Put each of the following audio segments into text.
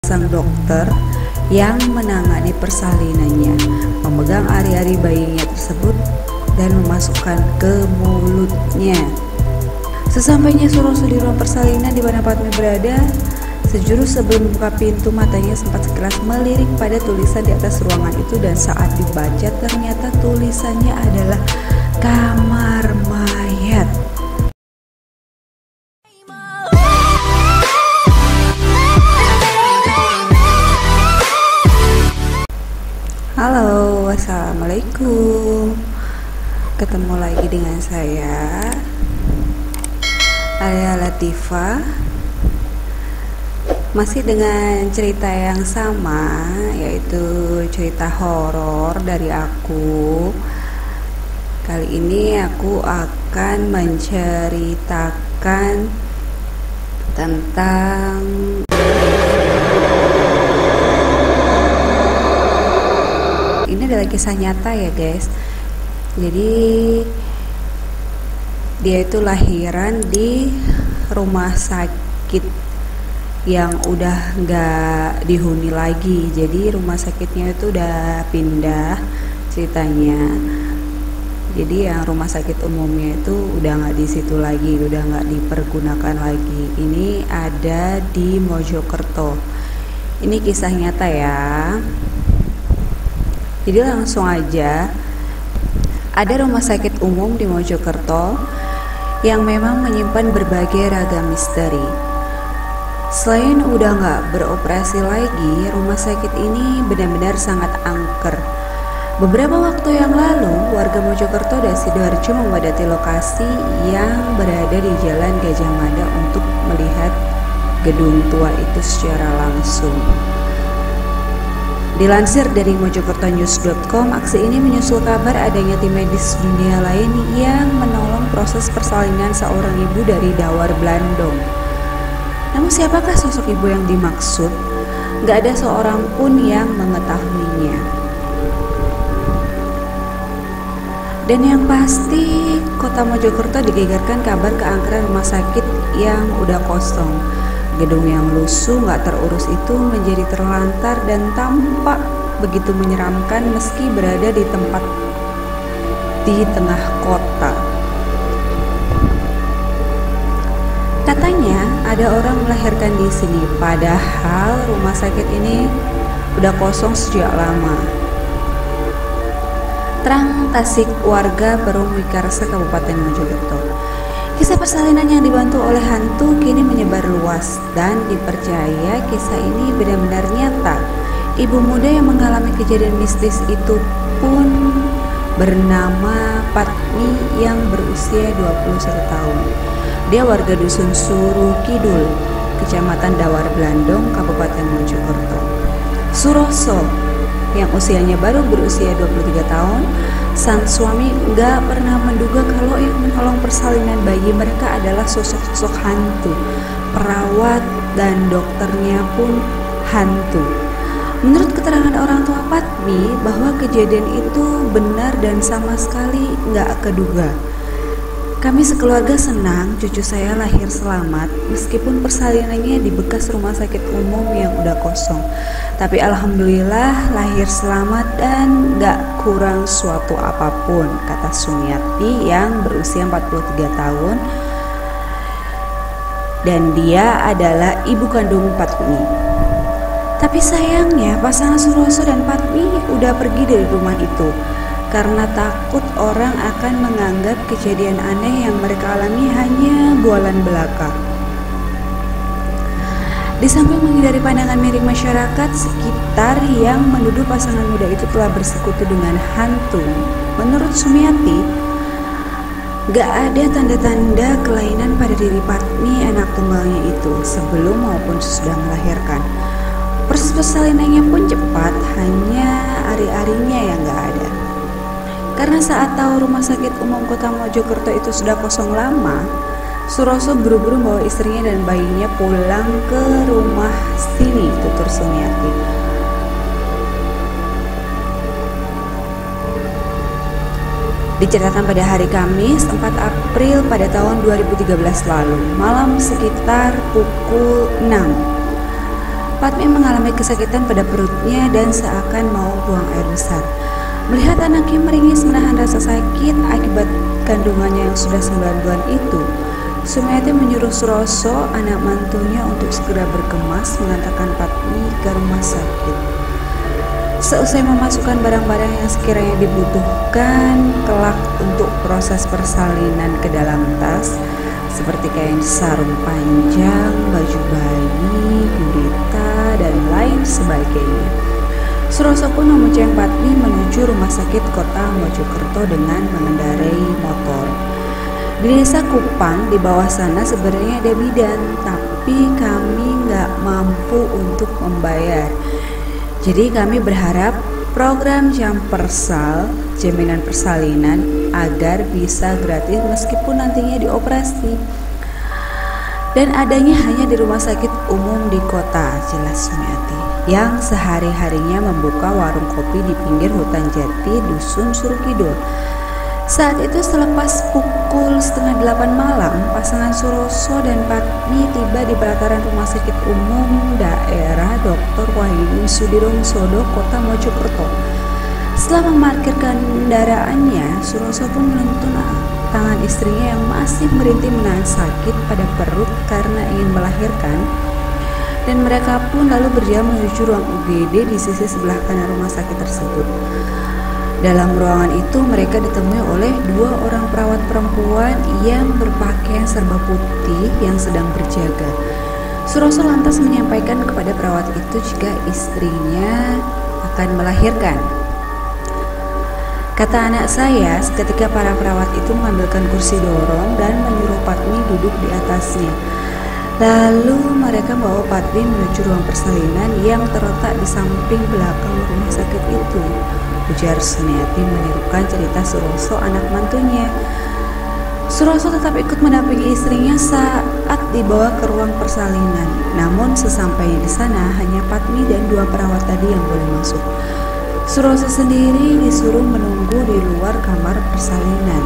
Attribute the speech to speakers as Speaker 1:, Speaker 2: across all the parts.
Speaker 1: sang dokter yang menangani persalinannya, memegang ari-ari bayinya tersebut dan memasukkan ke mulutnya. Sesampainya Suroso di ruang persalinan di mana Padmi berada, sejurus sebelum membuka pintu matanya sempat sekilas melirik pada tulisan di atas ruangan itu, dan saat dibaca ternyata tulisannya adalah kamar mayat. Halo, assalamualaikum. Ketemu lagi dengan saya, Alia Latifah. Masih dengan cerita yang sama, yaitu cerita horor dari aku. Kali ini aku akan menceritakan tentang ini adalah kisah nyata ya guys. Jadi dia itu lahiran di rumah sakit yang udah nggak dihuni lagi. Jadi rumah sakitnya itu udah pindah ceritanya. Jadi yang rumah sakit umumnya itu udah nggak di situ lagi, udah nggak dipergunakan lagi. Ini ada di Mojokerto. Ini kisah nyata ya. Jadi langsung aja, ada rumah sakit umum di Mojokerto yang memang menyimpan berbagai ragam misteri. Selain udah nggak beroperasi lagi, rumah sakit ini benar-benar sangat angker. Beberapa waktu yang lalu, warga Mojokerto dan Sidoarjo memadati lokasi yang berada di Jalan Gajah Mada untuk melihat gedung tua itu secara langsung. Dilansir dari mojokertonews.com, aksi ini menyusul kabar adanya tim medis dunia lain yang menolong proses persalinan seorang ibu dari Dawar Blandong. Namun siapakah sosok ibu yang dimaksud? Gak ada seorang pun yang mengetahuinya. Dan yang pasti, kota Mojokerto digegerkan kabar keangkeran rumah sakit yang udah kosong. Gedung yang lusuh gak terurus itu menjadi terlantar dan tampak begitu menyeramkan meski berada di tempat di tengah kota. Katanya ada orang melahirkan di sini, padahal rumah sakit ini udah kosong sejak lama. Terang Tasik, warga Perum Wikarsa, Kabupaten Mojokerto. Kisah persalinan yang dibantu oleh hantu kini menyebar luas dan dipercaya kisah ini benar-benar nyata. Ibu muda yang mengalami kejadian mistis itu pun bernama Padmi yang berusia 21 tahun. Dia warga dusun Suruh Kidul, Kecamatan Dawar Blandong, Kabupaten Mojokerto. Suroso yang usianya baru berusia 23 tahun, sang suami gak pernah menduga kalau yang menolong persalinan bayi mereka adalah sosok-sosok hantu. Perawat dan dokternya pun hantu. Menurut keterangan orang tua Padmi, bahwa kejadian itu benar dan sama sekali gak keduga. Kami sekeluarga senang cucu saya lahir selamat meskipun persalinannya di bekas rumah sakit umum yang udah kosong. Tapi alhamdulillah lahir selamat dan gak kurang suatu apapun, kata Sumiati yang berusia 43 tahun. Dan dia adalah ibu kandung Padmi. Tapi sayangnya pasangan Suroso dan Padmi udah pergi dari rumah itu karena takut orang akan menganggap kejadian aneh yang mereka alami hanya bualan belaka. Di samping menghindari pandangan miring masyarakat sekitar yang menuduh pasangan muda itu telah bersekutu dengan hantu, menurut Sumiati, gak ada tanda-tanda kelainan pada diri Padmi anak tunggalnya itu sebelum maupun sesudah melahirkan. Proses persalinannya pun cepat, hanya ari-arinya yang gak ada. Karena saat tahu rumah sakit umum kota Mojokerto itu sudah kosong lama, Suroso buru-buru membawa istrinya dan bayinya pulang ke rumah sini, tutur Sumiati. Diceritakan pada hari Kamis 4 April pada tahun 2013 lalu, malam sekitar pukul 6. Patmi mengalami kesakitan pada perutnya dan seakan mau buang air besar. Melihat anaknya meringis menahan rasa sakit akibat kandungannya yang sudah 9 bulan itu, Sumiati menyuruh Suroso, anak mantunya, untuk segera berkemas mengantarkan Patmi ke rumah sakit. Seusai memasukkan barang-barang yang sekiranya dibutuhkan kelak untuk proses persalinan ke dalam tas, seperti kain sarung panjang, baju bayi, gurita, dan lain sebagainya, Suroso pun memuncang Patmi menuju rumah sakit kota Mojokerto dengan mengendarai motor. Di desa Kupang di bawah sana sebenarnya ada bidan, tapi kami nggak mampu untuk membayar. Jadi kami berharap program Jampersal, jaminan persalinan, agar bisa gratis meskipun nantinya dioperasi. Dan adanya hanya di rumah sakit umum di kota, jelas Sumiati, yang sehari-harinya membuka warung kopi di pinggir hutan jati Dusun Surukidul. Saat itu selepas pukul 7:30 malam, pasangan Suroso dan Patmi tiba di pelataran rumah sakit umum daerah Dr. Wahyu Sudirohusodo, kota Mojokerto. Setelah memarkir kendaraannya, Suroso pun menuntun tangan istrinya yang masih merintih menahan sakit pada perut karena ingin melahirkan, dan mereka pun lalu berjalan menuju ruang UGD di sisi sebelah kanan rumah sakit tersebut. Dalam ruangan itu mereka ditemui oleh 2 orang perawat perempuan yang berpakaian serba putih yang sedang berjaga. Suroso lantas menyampaikan kepada perawat itu jika istrinya akan melahirkan. Kata anak saya, seketika para perawat itu mengambilkan kursi dorong dan menyuruh Patmi duduk di atasnya. Lalu mereka membawa Patmi menuju ruang persalinan yang terletak di samping belakang rumah sakit itu, ujar Sumiati menirukan cerita Suroso, anak mantunya. Suroso tetap ikut mendampingi istrinya saat dibawa ke ruang persalinan. Namun sesampainya di sana hanya Patmi dan 2 perawat tadi yang boleh masuk. Suroso sendiri disuruh menunggu di luar kamar persalinan.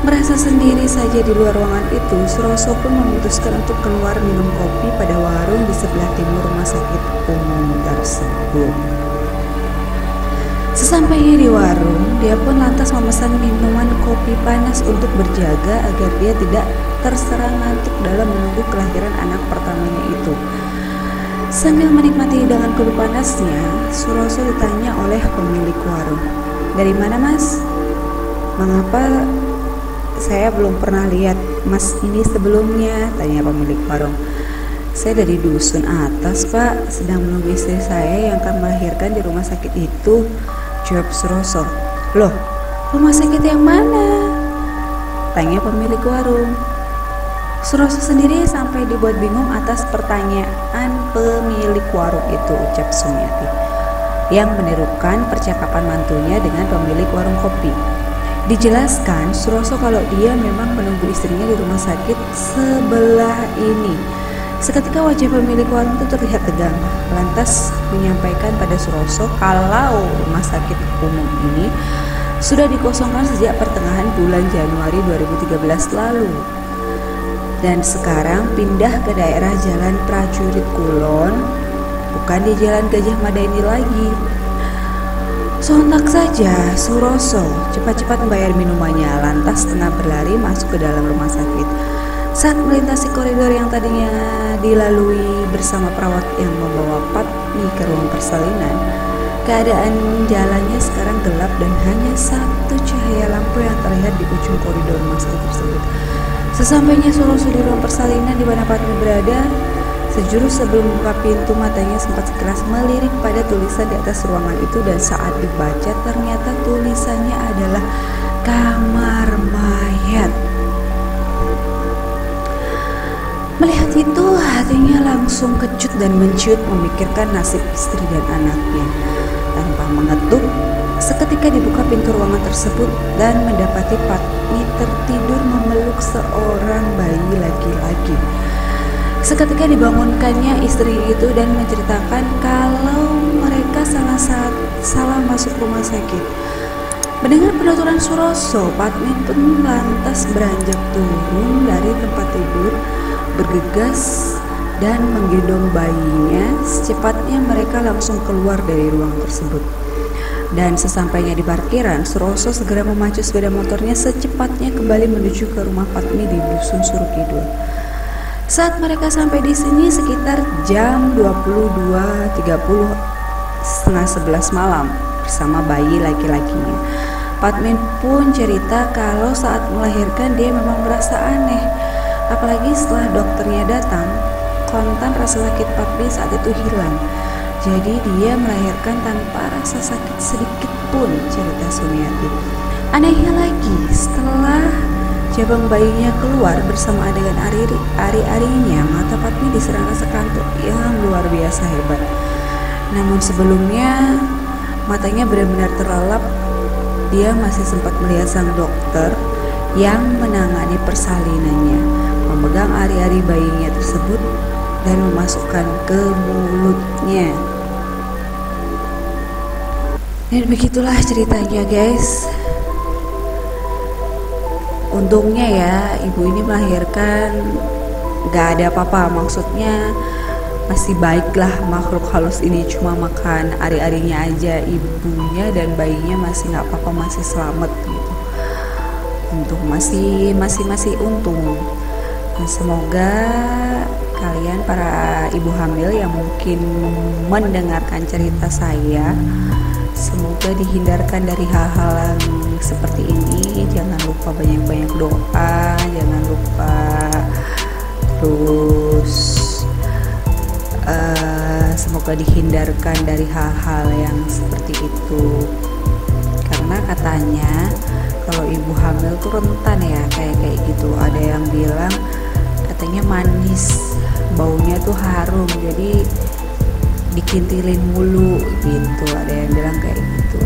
Speaker 1: Merasa sendiri saja di luar ruangan itu, Suroso pun memutuskan untuk keluar minum kopi pada warung di sebelah timur rumah sakit umum tersebut. Sesampainya di warung, dia pun lantas memesan minuman kopi panas untuk berjaga agar dia tidak terserang ngantuk dalam menunggu kelahiran anak pertamanya itu. Sambil menikmati hidangan kopi panasnya, Suroso ditanya oleh pemilik warung, "Dari mana, Mas? Mengapa saya belum pernah lihat Mas ini sebelumnya?" tanya pemilik warung. "Saya dari dusun atas, Pak, sedang menunggu istri saya yang akan melahirkan di rumah sakit itu," jawab Suroso. "Loh, rumah sakit yang mana?" tanya pemilik warung. Suroso sendiri sampai dibuat bingung atas pertanyaan pemilik warung itu, ucap Sumiati, yang menirukan percakapan mantunya dengan pemilik warung kopi. Dijelaskan Suroso kalau dia memang menunggu istrinya di rumah sakit sebelah ini. Seketika wajah pemilik warung itu terlihat tegang, lantas menyampaikan pada Suroso kalau rumah sakit umum ini sudah dikosongkan sejak pertengahan bulan Januari 2013 lalu, dan sekarang pindah ke daerah Jalan Prajurit Kulon, bukan di Jalan Gajah Mada ini lagi. Sontak saja Suroso cepat-cepat membayar minumannya, lantas tengah berlari masuk ke dalam rumah sakit. Saat melintasi koridor yang tadinya dilalui bersama perawat yang membawa Patmi ke ruang persalinan, keadaan jalannya sekarang gelap dan hanya satu cahaya lampu yang terlihat di ujung koridor rumah sakit tersebut. Sesampainya Suroso di ruang persalinan di mana Patmi berada, sejurus sebelum membuka pintu matanya sempat sekilas melirik pada tulisan di atas ruangan itu, dan saat dibaca ternyata tulisannya adalah kamar mayat. Melihat itu hatinya langsung kecut dan menciut memikirkan nasib istri dan anaknya. Tanpa mengetuk, seketika dibuka pintu ruangan tersebut dan mendapati Patmi tertidur memeluk seorang bayi laki-laki. Seketika dibangunkannya istri itu dan menceritakan kalau mereka salah masuk rumah sakit. Mendengar penuturan Suroso, Patmi pun lantas beranjak turun dari tempat tidur, bergegas dan menggendong bayinya. Secepatnya mereka langsung keluar dari ruang tersebut. Dan sesampainya di parkiran, Suroso segera memacu sepeda motornya secepatnya kembali menuju ke rumah Patmi di Dusun Surukidul. Saat mereka sampai di sini sekitar jam 22.30, setengah 11 malam bersama bayi laki-lakinya. Patmin pun cerita kalau saat melahirkan dia memang merasa aneh. Apalagi setelah dokternya datang, kontan rasa sakit Patmi saat itu hilang. Jadi dia melahirkan tanpa rasa sakit sedikit pun, cerita Sumiati. Anehnya lagi, setelah jabang bayinya keluar bersama dengan ari-arinya, mata Patmi diserang rasa kantuk yang luar biasa hebat. Namun sebelumnya matanya benar-benar terlelap. Dia masih sempat melihat sang dokter yang menangani persalinannya, memegang ari-ari bayinya tersebut dan memasukkan ke mulutnya. Dan begitulah ceritanya guys. Untungnya ya ibu ini melahirkan gak ada apa-apa, maksudnya masih baiklah makhluk halus ini, cuma makan ari-arinya aja ibunya, dan bayinya masih gak apa-apa, masih selamat gitu. Untung masih untung. Dan semoga kalian para ibu hamil yang mungkin mendengarkan cerita saya, semoga dihindarkan dari hal-hal yang seperti ini. Jangan lupa banyak-banyak doa, jangan lupa terus semoga dihindarkan dari hal-hal yang seperti itu. Karena katanya kalau ibu hamil tuh rentan ya kayak gitu. Ada yang bilang katanya manis, baunya tuh harum, jadi dikintilin mulu gitu. Ada yang bilang kayak gitu.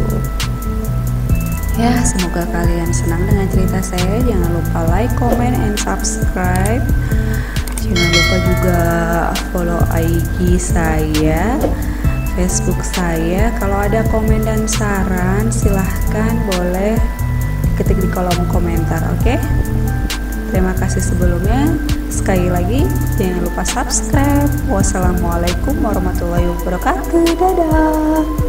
Speaker 1: Ya, semoga kalian senang dengan cerita saya. Jangan lupa like, comment, and subscribe. Jangan lupa juga follow IG saya, Facebook saya. Kalau ada komen dan saran silahkan boleh ketik di kolom komentar, oke? Terima kasih sebelumnya. Sekali lagi jangan lupa subscribe. Wassalamualaikum warahmatullahi wabarakatuh. Dadah.